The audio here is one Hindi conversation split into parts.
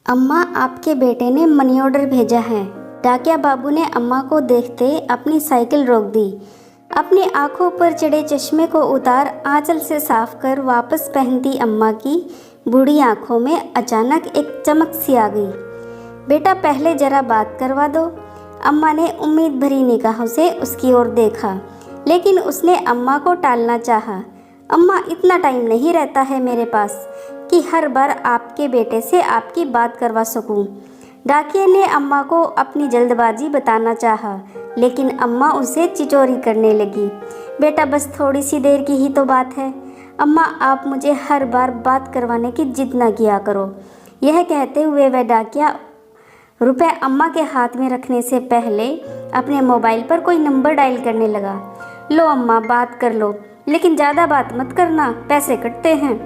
अम्मा, आपके बेटे ने मनी ऑर्डर भेजा है। डाकिया बाबू ने अम्मा को देखते अपनी साइकिल रोक दी। अपनी आंखों पर चढ़े चश्मे को उतार आंचल से साफ कर वापस पहनती अम्मा की बूढ़ी आंखों में अचानक एक चमक सी आ गई। बेटा, पहले जरा बात करवा दो। अम्मा ने उम्मीद भरी निगाहों से उसकी ओर देखा, लेकिन उसने अम्मा को टालना चाहा। अम्मा, इतना टाइम नहीं रहता है मेरे पास कि हर बार आपके बेटे से आपकी बात करवा सकूं। डाकिया ने अम्मा को अपनी जल्दबाजी बताना चाहा, लेकिन अम्मा उसे चिचोरी करने लगी। बेटा, बस थोड़ी सी देर की ही तो बात है। अम्मा, आप मुझे हर बार बात करवाने की जिद ना किया करो। यह कहते हुए वह डाकिया रुपए अम्मा के हाथ में रखने से पहले अपने मोबाइल पर कोई नंबर डायल करने लगा। लो अम्मा, बात कर लो, लेकिन ज़्यादा बात मत करना, पैसे कटते हैं।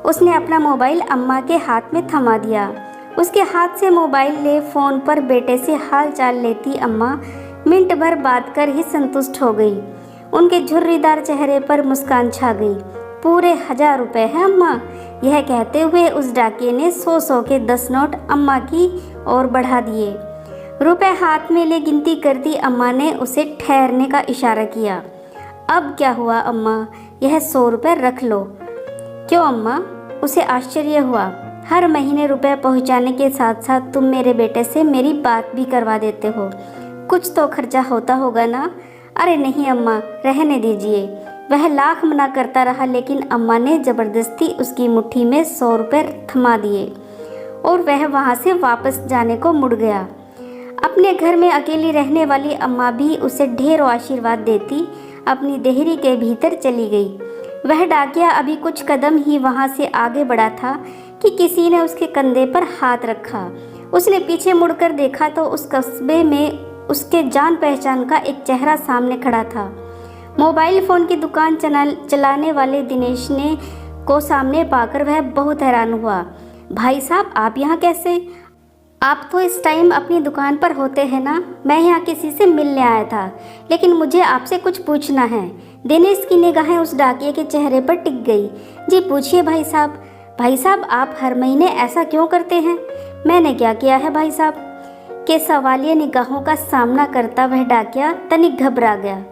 उसने अपना मोबाइल अम्मा के हाथ में थमा दिया। उसके हाथ से मोबाइल ले फ़ोन पर बेटे से हाल चाल लेती अम्मा मिनट भर बात कर ही संतुष्ट हो गई। उनके झुर्रीदार चेहरे पर मुस्कान छा गई। पूरे 1000 रुपये हैं अम्मा। यह कहते हुए उस डाकिये ने 100 के 10 नोट अम्मा की ओर बढ़ा दिए। रुपए हाथ में ले गिनती करती अम्मा ने उसे ठहरने का इशारा किया। अब क्या हुआ अम्मा, यह 100 रुपये रख लो। क्यों अम्मा? उसे आश्चर्य हुआ। हर महीने रुपए पहुंचाने के साथ साथ तुम मेरे बेटे से मेरी बात भी करवा देते हो। कुछ तो खर्चा होता होगा ना? अरे नहीं अम्मा, रहने दीजिए। वह लाख मना करता रहा, लेकिन अम्मा ने ज़बरदस्ती उसकी मुट्ठी में 100 रुपये थमा दिए और वह वहां से वापस जाने को मुड़ गया। अपने घर में अकेली रहने वाली अम्मा भी उसे ढेरों आशीर्वाद देती अपनी देहरी के भीतर चली गई। वह डाकिया अभी कुछ कदम ही वहां से आगे बढ़ा था कि किसी ने उसके कंधे पर हाथ रखा। उसने पीछे मुड़कर देखा तो उस कस्बे में उसके जान पहचान का एक चेहरा सामने खड़ा था। मोबाइल फ़ोन की दुकान चलाने वाले दिनेश ने को सामने पाकर वह बहुत हैरान हुआ। भाई साहब, आप यहाँ कैसे? आप तो इस टाइम अपनी दुकान पर होते हैं ना? मैं यहाँ किसी से मिलने आया था, लेकिन मुझे आपसे कुछ पूछना है। दिनेश की निगाहें उस डाकिये के चेहरे पर टिक गई। जी पूछिए भाई साहब। भाई साहब, आप हर महीने ऐसा क्यों करते हैं? मैंने क्या किया है भाई साहब? के सवालिया निगाहों का सामना करता वह डाकिया तनिक घबरा गया।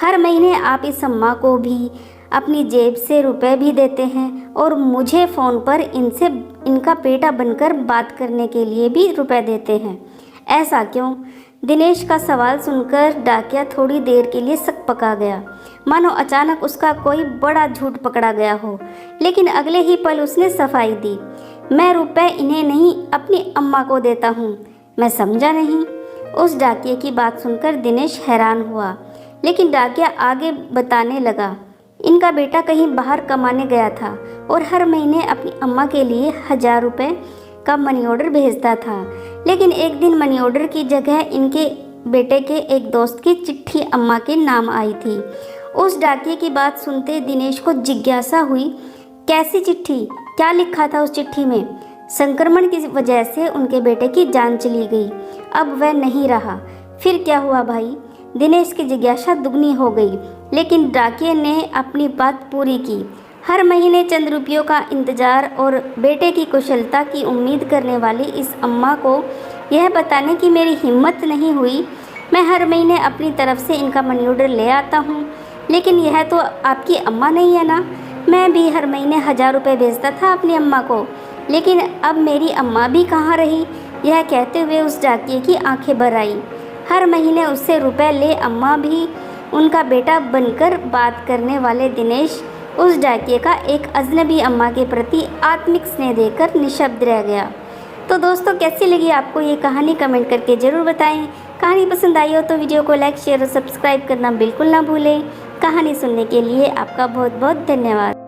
हर महीने आप इस अम्मा को भी अपनी जेब से रुपए भी देते हैं और मुझे फ़ोन पर इनसे इनका पेटा बनकर बात करने के लिए भी रुपए देते हैं। ऐसा क्यों? दिनेश का सवाल सुनकर डाकिया थोड़ी देर के लिए सकपका गया, मानो अचानक उसका कोई बड़ा झूठ पकड़ा गया हो। लेकिन अगले ही पल उसने सफाई दी। मैं रुपए इन्हें नहीं, अपनी अम्मा को देता हूँ। मैं समझा नहीं। उस डाकिये की बात सुनकर दिनेश हैरान हुआ, लेकिन डाकिया आगे बताने लगा। इनका बेटा कहीं बाहर कमाने गया था और हर महीने अपनी अम्मा के लिए 1000 रुपये का मनी ऑर्डर भेजता था। लेकिन एक दिन मनी ऑर्डर की जगह इनके बेटे के एक दोस्त की चिट्ठी अम्मा के नाम आई थी। उस डाकिये की बात सुनते दिनेश को जिज्ञासा हुई। कैसी चिट्ठी? क्या लिखा था उस चिट्ठी में? संक्रमण की वजह से उनके बेटे की जान चली गई, अब वह नहीं रहा। फिर क्या हुआ भाई? दिनेश की जिज्ञासा दुगनी हो गई, लेकिन डाकिये ने अपनी बात पूरी की। हर महीने चंद रुपयों का इंतजार और बेटे की कुशलता की उम्मीद करने वाली इस अम्मा को यह बताने की मेरी हिम्मत नहीं हुई। मैं हर महीने अपनी तरफ से इनका मनी ऑर्डर ले आता हूँ, लेकिन यह तो आपकी अम्मा नहीं है ना? मैं भी हर महीने 1000 रुपये भेजता था अपनी अम्मा को, लेकिन अब मेरी अम्मा भी कहाँ रही? यह कहते हुए उस डाकिये की आंखें भर आई। हर महीने उससे रुपए ले अम्मा भी उनका बेटा बनकर बात करने वाले दिनेश उस डाकिये का एक अजनबी अम्मा के प्रति आत्मिक स्नेह देकर निशब्द रह गया। तो दोस्तों, कैसी लगी आपको ये कहानी? कमेंट करके ज़रूर बताएं। कहानी पसंद आई हो तो वीडियो को लाइक, शेयर और सब्सक्राइब करना बिल्कुल ना भूलें। कहानी सुनने के लिए आपका बहुत बहुत धन्यवाद।